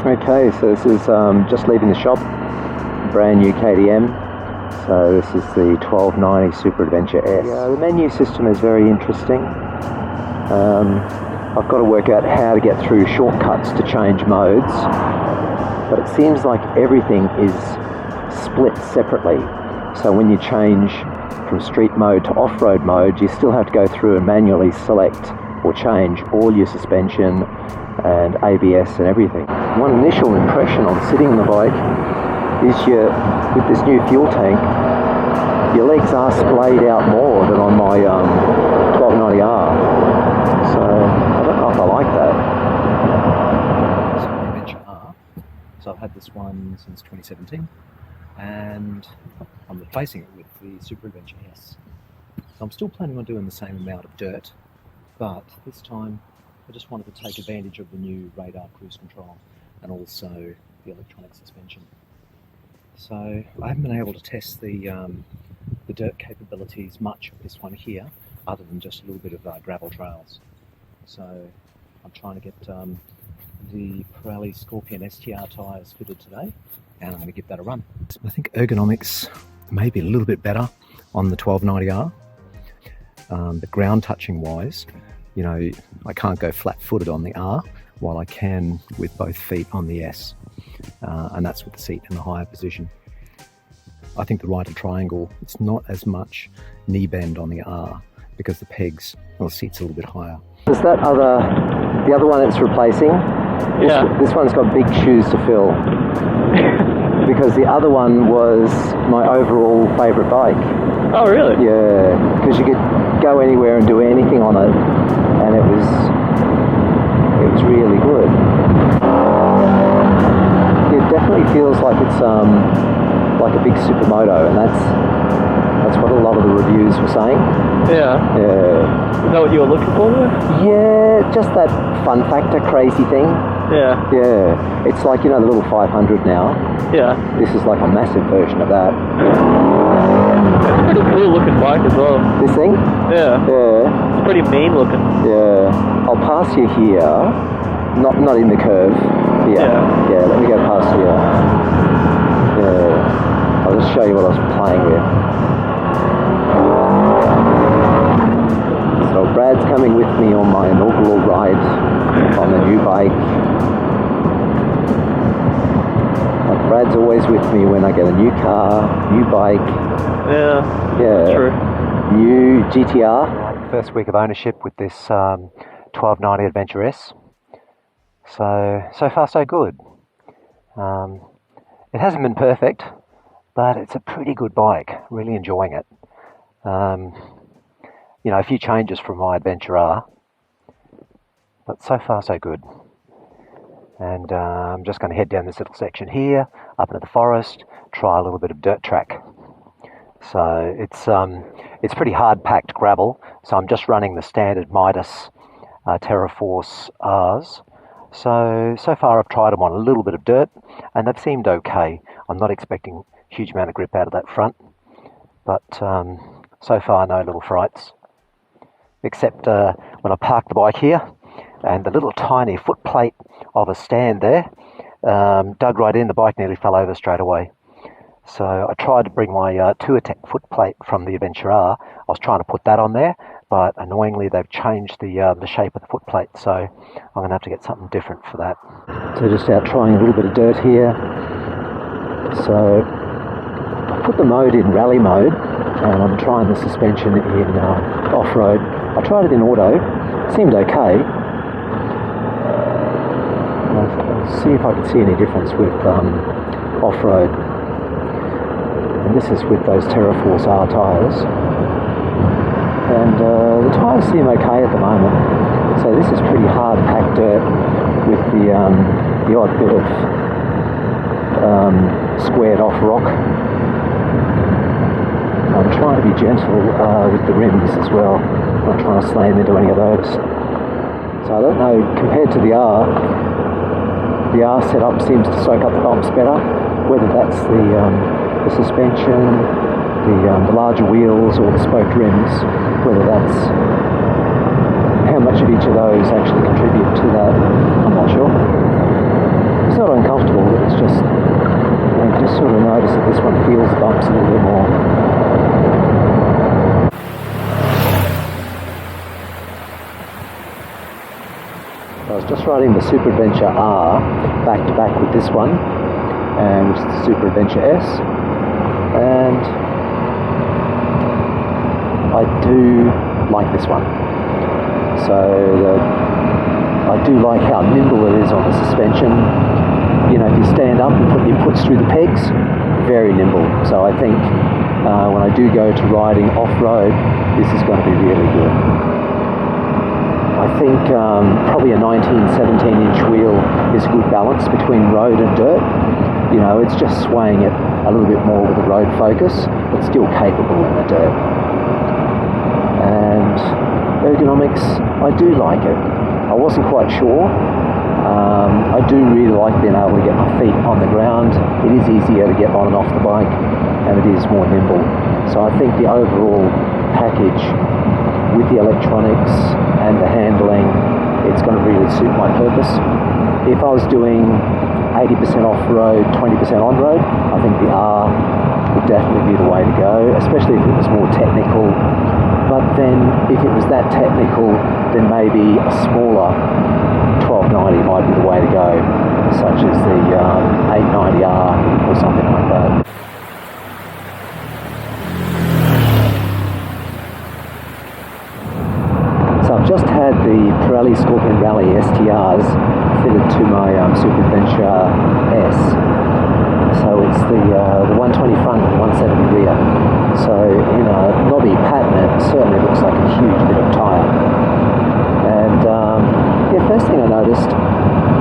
Okay, so this is just leaving the shop, brand new KTM. So this is the 1290 Super Adventure S. Yeah, the menu system is very interesting. I've got to work out how to get through shortcuts to change modes, but it seems like everything is split separately. So when you change from street mode to off-road mode, you still have to go through and manually select or change all your suspension and ABS and everything. One initial impression on sitting on the bike is with this new fuel tank, your legs are splayed out more than on my 1290R. So I don't know if I like that. Super Adventure R. So I've had this one since 2017, and I'm replacing it with the Super Adventure S. So I'm still planning on doing the same amount of dirt, but this time I just wanted to take advantage of the new radar cruise control and also the electronic suspension. So I haven't been able to test the dirt capabilities much of this one here, other than just a little bit of gravel trails. So I'm trying to get the Pirelli Scorpion STR tyres fitted today, and I'm going to give that a run. I think ergonomics may be a little bit better on the 1290R, but ground touching wise, you know, I can't go flat-footed on the R, while I can with both feet on the S, and that's with the seat in the higher position. I think the rider triangle, it's not as much knee bend on the R because the pegs, well, the seat's a little bit higher. Is that the other one it's replacing? Yeah. This one's got big shoes to fill because the other one was my overall favourite bike. Oh, really? Yeah, because you could go anywhere and do anything on it, and it was really good. It definitely feels like it's like a big supermoto, and that's what a lot of the reviews were saying. Yeah. Yeah. Is that what you were looking for there? Yeah, just that fun factor, crazy thing. Yeah. Yeah. It's like, you know, the little 500 now. Yeah. This is like a massive version of that. It's a pretty cool looking bike as well. This thing? Yeah. Yeah. It's pretty mean looking. Yeah. I'll pass you here. Not in the curve. Here. Yeah. Yeah, let me go past here. Yeah. I'll just show you what I was playing with. So Brad's coming with me on my inaugural ride on the new bike. Like Brad's always with me when I get a new car, new bike. Yeah. Yeah. True. New GTR. First week of ownership with this 1290 Adventure S. So far so good. It hasn't been perfect, but it's a pretty good bike. Really enjoying it. You know, a few changes from my Adventure R, but so far so good. And I'm just going to head down this little section here, up into the forest, try a little bit of dirt track. So it's pretty hard packed gravel, so I'm just running the standard Midas TerraForce Rs. So far I've tried them on a little bit of dirt, and they've seemed okay. I'm not expecting a huge amount of grip out of that front, but so far no little frights. Except when I parked the bike here, and the little tiny foot plate of a stand there dug right in, the bike nearly fell over straight away. So I tried to bring my Touratech foot plate from the Adventure R. I was trying to put that on there, but annoyingly they've changed the shape of the foot plate, so I'm going to have to get something different for that. So just out trying a little bit of dirt here. So I put the mode in rally mode, and I'm trying the suspension in off-road. I tried it in auto, it seemed okay. I'll see if I can see any difference with off-road. And this is with those TerraForce R tyres. And the tyres seem okay at the moment. So this is pretty hard packed dirt with the odd bit of squared off rock. I'm trying to be gentle with the rims as well. I'm not trying to slam into any of those. So I don't know, compared to the R setup seems to soak up the bumps better. Whether that's the suspension, the larger wheels, or the spoked rims, whether that's how much of each of those actually contribute to that, I'm not sure. It's not just, you just sort of notice that this one feels the bumps a little bit more. I was just riding the Super Adventure R back to back with this one, and which is the Super Adventure S, and I do like this one. So I do like how nimble it is on the suspension. You know, if you stand up and put the inputs through the pegs, very nimble. So I think when I do go to riding off-road, this is going to be really good. I think probably a 19-17-inch wheel is a good balance between road and dirt. You know, it's just swaying it a little bit more with the road focus, but still capable in the dirt. And ergonomics, I do like it. I wasn't quite sure. I do really like being able to get my feet on the ground. It is easier to get on and off the bike, and it is more nimble. So I think the overall package with the electronics and the handling, it's going to really suit my purpose. If I was doing 80% off-road, 20% on-road, I think the R would definitely be the way to go, especially if it was more technical. But then if it was that technical, then maybe a smaller 1290 might be the way to go, such as the 890R or something like that. So I've just had the Pirelli Scorpion Rally STRs fitted to my Super Adventure S. So it's the 120 front and 170 rear. So in a knobby pattern, it certainly looks like a huge bit of tyre. And yeah, first thing I noticed,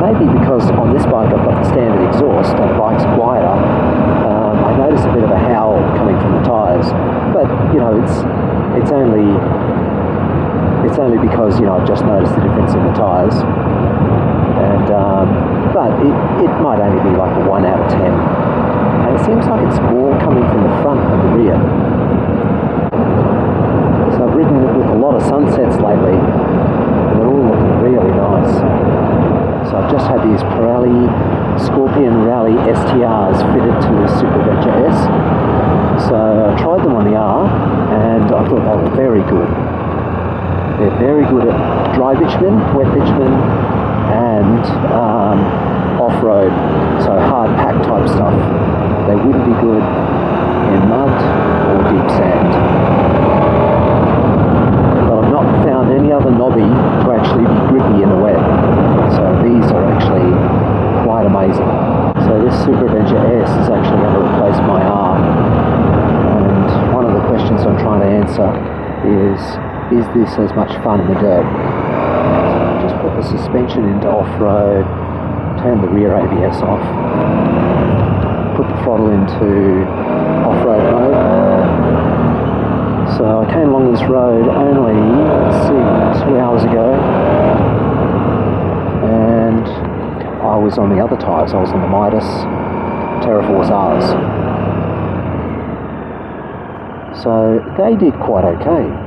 maybe because on this bike I've got the standard exhaust and the bike's quieter, I noticed a bit of a howl coming from the tyres. But you know, it's only because, you know, I've just noticed the difference in the tyres. And but it might only be like a 1 out of 10. And it seems like it's more coming from the front than the rear. So I've ridden with a lot of Sunsets lately, and they're all looking really nice. So I've just had these Pirelli Scorpion Rally STRs fitted to the Super Adventure S. So I tried them on the R, and I thought they were very good. They're very good at dry bitumen, wet bitumen, and off-road, so hard pack type stuff. They wouldn't be good in mud or deep sand. But I've not found any other knobby to actually be grippy in the wet. So these are actually quite amazing. So this Super Adventure S is actually going to replace my R. And one of the questions I'm trying to answer is this as much fun in the dirt? So just put the suspension into off-road, turn the rear ABS off, put the throttle into off-road mode. So I came along this road only, let's see, 2 hours ago, and I was on the other tyres. I was on the Midas Terraforce R's. So they did quite okay.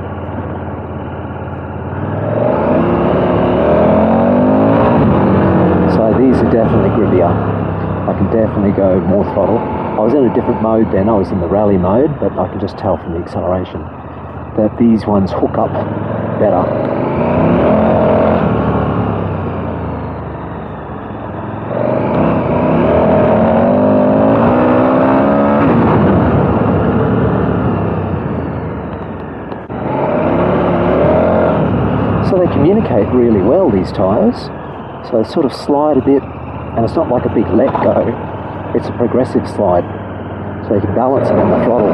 These are definitely grippier. I can definitely go more throttle. I was in a different mode then. I was in the rally mode, but I can just tell from the acceleration that these ones hook up better. So they communicate really well, these tyres. So they sort of slide a bit, and it's not like a big let go, it's a progressive slide. So you can balance it on the throttle.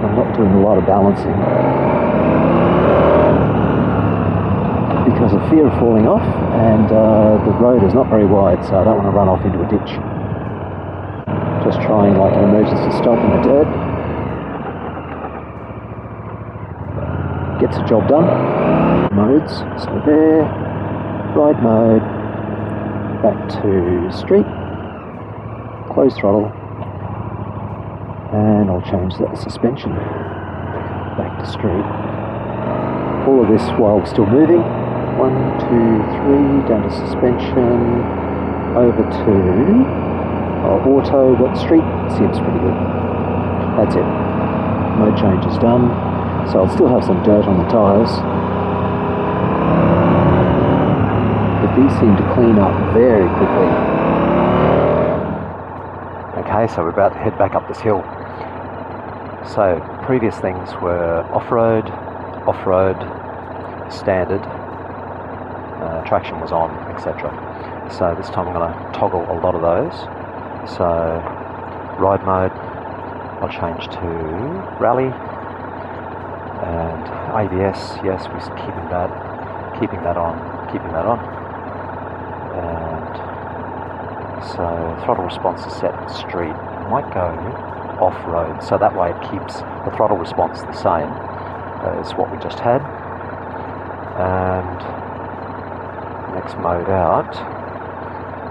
I'm not doing a lot of balancing because of fear of falling off, and the road is not very wide, so I don't want to run off into a ditch. Just trying like an emergency stop in the dirt. Gets the job done. Modes, so there, ride mode, back to street, close throttle, And I'll change that suspension back to street. All of this while still moving. 1, 2, 3, down to suspension, over to auto, but street seems pretty good. That's it. Mode change is done. So I'll still have some dirt on the tyres. But these seem to clean up very quickly. Okay, so we're about to head back up this hill. So previous things were off-road, standard, traction was on, etc. So this time I'm going to toggle a lot of those. So ride mode, I'll change to rally, and ABS, yes, we're keeping that on. And so throttle response is set to street. I might go off-road, so that way it keeps the throttle response the same as what we just had. And the next mode out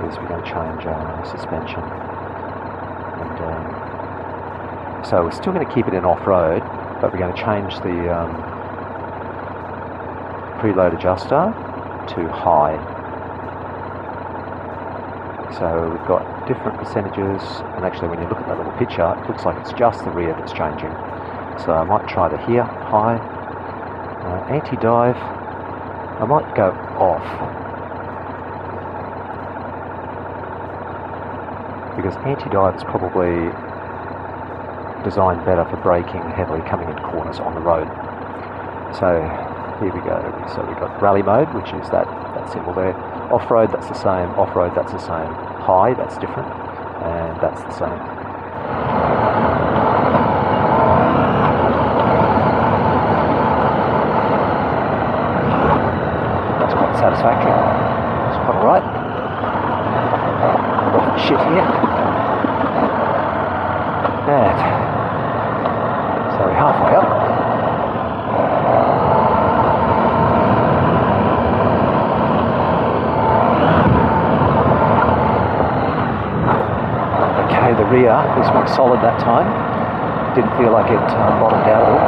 is we're going to change suspension. And so we're still going to keep it in off-road, but we're going to change the preload adjuster to high. So we've got different percentages, and actually when you look at that little picture, it looks like it's just the rear that's changing. So I might try the here, high, anti-dive, I might go off, because anti-dive is probably designed better for braking heavily coming into corners on the road. So here we go. So we've got rally mode, which is that symbol there. Off-road, that's the same. Off-road, that's the same. High, that's different. And that's the same. That's quite satisfactory. That's quite alright. Shit here. And so we're halfway up. The rear is more solid that time. Didn't feel like it bottomed out at all.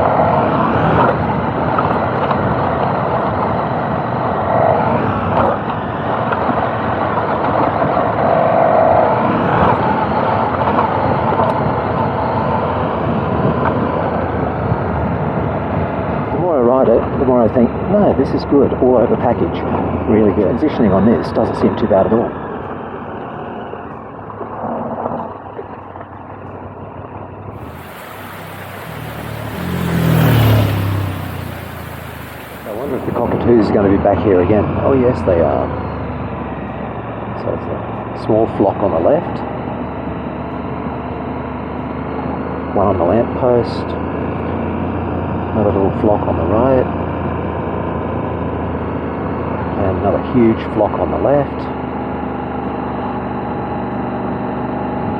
The more I ride it, the more I think, no, this is good, all over package, really good. Transitioning on this doesn't seem too bad at all. The Cookatoos is going to be back here again. Oh yes, they are. So it's a small flock on the left, one on the lamppost, another little flock on the right, and another huge flock on the left.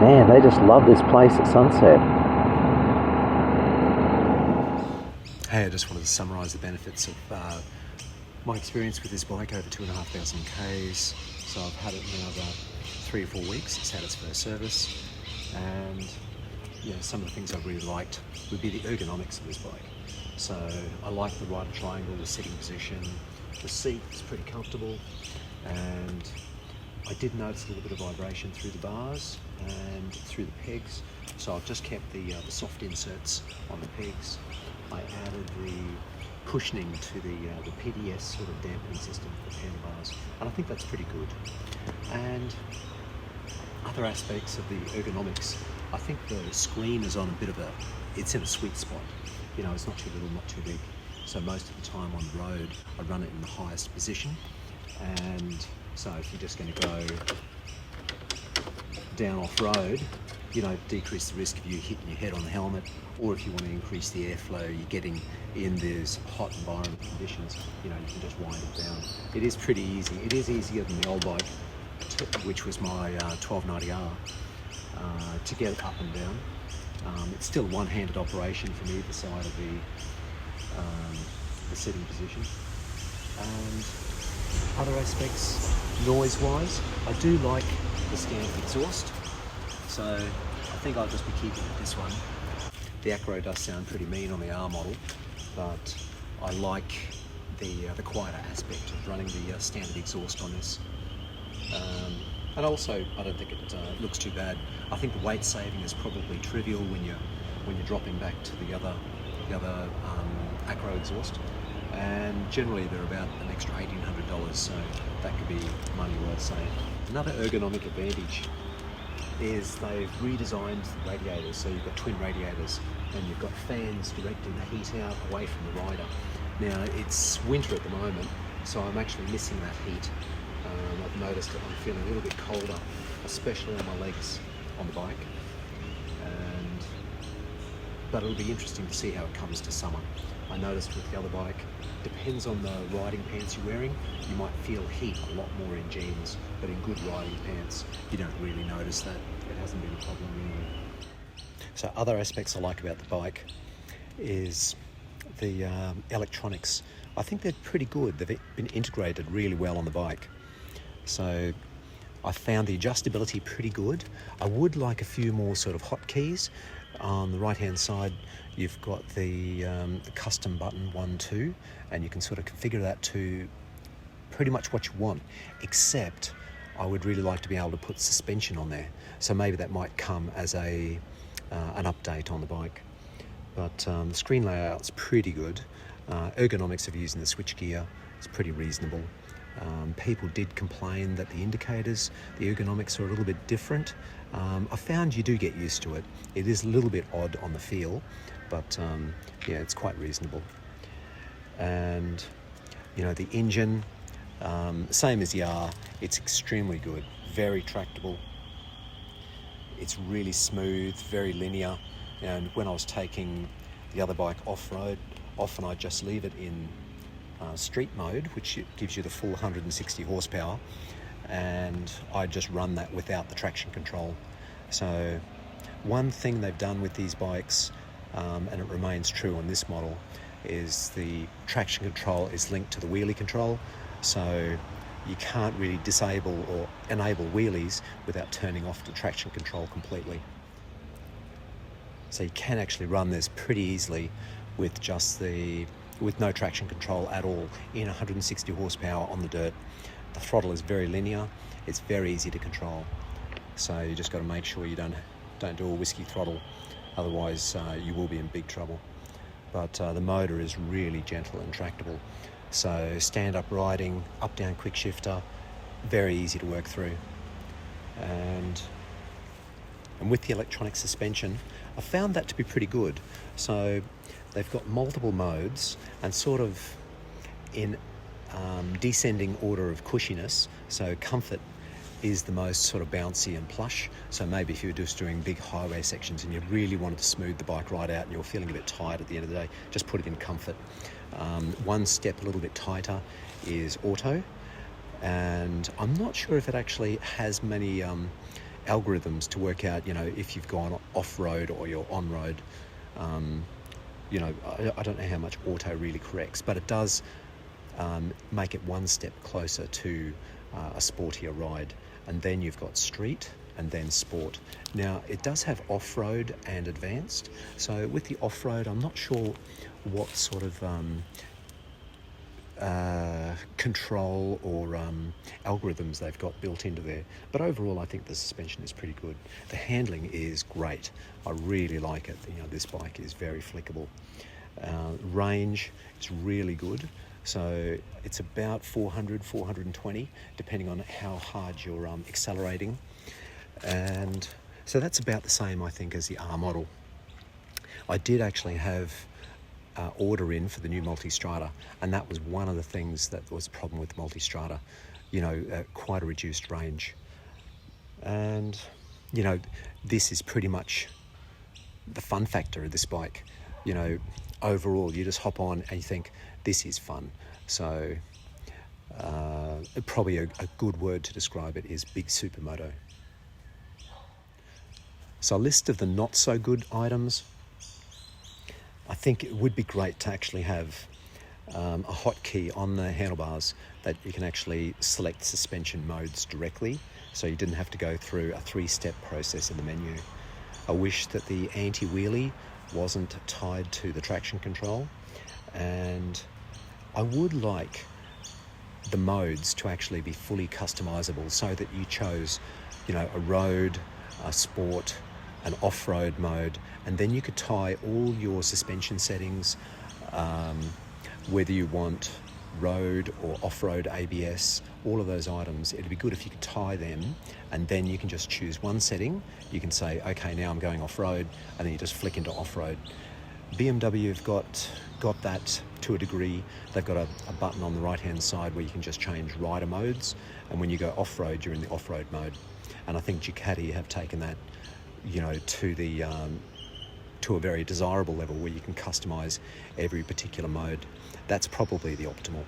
Man, they just love this place at sunset. Hey, I just wanted to summarise the benefits of my experience with this bike over 2,500 Ks. So I've had it now about 3 or 4 weeks. It's had its first service, and some of the things I really liked would be the ergonomics of this bike. So I like the rider triangle, the sitting position, the seat is pretty comfortable, and I did notice a little bit of vibration through the bars and through the pegs. So I've just kept the soft inserts on the pegs. I added the cushioning to the PDS sort of dampening system for the handlebars, and I think that's pretty good. And other aspects of the ergonomics, I think the screen is on a bit of it's in a sweet spot. It's not too little, not too big. So most of the time on the road, I run it in the highest position. And so if you're just going to go down off-road, decrease the risk of you hitting your head on the helmet, or if you want to increase the airflow you're getting in these hot environment conditions, you can just wind it down. It is pretty easy. It is easier than the old bike, which was my 1290R, to get it up and down. It's still a one-handed operation from either side of the sitting position. And other aspects, noise-wise, I do like the standard exhaust. So I think I'll just be keeping it this one. The Acro does sound pretty mean on the R model, but I like the quieter aspect of running the standard exhaust on this. And also, I don't think it looks too bad. I think the weight saving is probably trivial when you're dropping back to the other Acro exhaust, and generally they're about an extra $1,800, so that could be money well saved. Another ergonomic advantage is they've redesigned the radiators, so you've got twin radiators and you've got fans directing the heat out away from the rider. Now it's winter at the moment, so I'm actually missing that heat. I've noticed that I'm feeling a little bit colder, especially on my legs on the bike. But it'll be interesting to see how it comes to summer. I noticed with the other bike, depends on the riding pants you're wearing, you might feel heat a lot more in jeans, but in good riding pants, you don't really notice that. It hasn't been a problem really. So other aspects I like about the bike is the electronics. I think they're pretty good. They've been integrated really well on the bike. So I found the adjustability pretty good. I would like a few more sort of hotkeys. On the right hand side you've got the custom button 1, 2, and you can sort of configure that to pretty much what you want, except I would really like to be able to put suspension on there, so maybe that might come as an update on the bike. But the screen layout's pretty good. Ergonomics of using the switchgear is pretty reasonable. People did complain that the indicators, the ergonomics are a little bit different. I found you do get used to it. It is a little bit odd on the feel, but yeah, it's quite reasonable. And you know, the engine, same as the R, it's extremely good, very tractable. It's really smooth, very linear. And when I was taking the other bike off-road, often I just leave it in street mode, which gives you the full 160 horsepower, and I just run that without the traction control. So one thing they've done with these bikes, and it remains true on this model, is the traction control is linked to the wheelie control, so you can't really disable or enable wheelies without turning off the traction control completely. So you can actually run this pretty easily with with no traction control at all in 160 horsepower on the dirt. The throttle is very linear, it's very easy to control, so you just got to make sure you don't do a whiskey throttle, otherwise you will be in big trouble. But the motor is really gentle and tractable, so stand-up riding, up-down quick shifter, very easy to work through. And with the electronic suspension, I found that to be pretty good. So they've got multiple modes and sort of in descending order of cushiness. So comfort is the most sort of bouncy and plush. So maybe if you're just doing big highway sections and you really wanted to smooth the bike right out and you're feeling a bit tired at the end of the day, just put it in comfort. One step a little bit tighter is auto, and I'm not sure if it actually has many algorithms to work out, you know, if you've gone off-road or you're on-road. You know, I don't know how much auto really corrects, but it does make it one step closer to a sportier ride. And then you've got street and then sport. Now, it does have off-road and advanced. So with the off-road, I'm not sure what sort of control or algorithms they've got built into there. But overall, I think the suspension is pretty good. The handling is great. I really like it. You know, this bike is very flickable. Range is really good. So it's about 400, 420, depending on how hard you're accelerating. And so that's about the same, I think, as the R model. I did actually have order in for the new multi-strata, and that was one of the things that was a problem with the multi-strata, you know, quite a reduced range. And you know, this is pretty much the fun factor of this bike. You know, overall you just hop on and you think this is fun. So probably a good word to describe it is big supermoto. So a list of the not so good items. I think it would be great to actually have a hotkey on the handlebars that you can actually select suspension modes directly, so you didn't have to go through a 3-step process in the menu. I wish that the anti-wheelie wasn't tied to the traction control, and I would like the modes to actually be fully customizable so that you chose, you know, a road, a sport, an off-road mode, and then you could tie all your suspension settings, whether you want road or off-road ABS, all of those items. It'd be good if you could tie them, and then you can just choose one setting. You can say, okay, now I'm going off-road, and then you just flick into off-road. BMW have got that to a degree. They've got a button on the right-hand side where you can just change rider modes, and when you go off-road, you're in the off-road mode. And I think Ducati have taken that, you know, to a very desirable level where you can customize every particular mode. That's probably the optimal.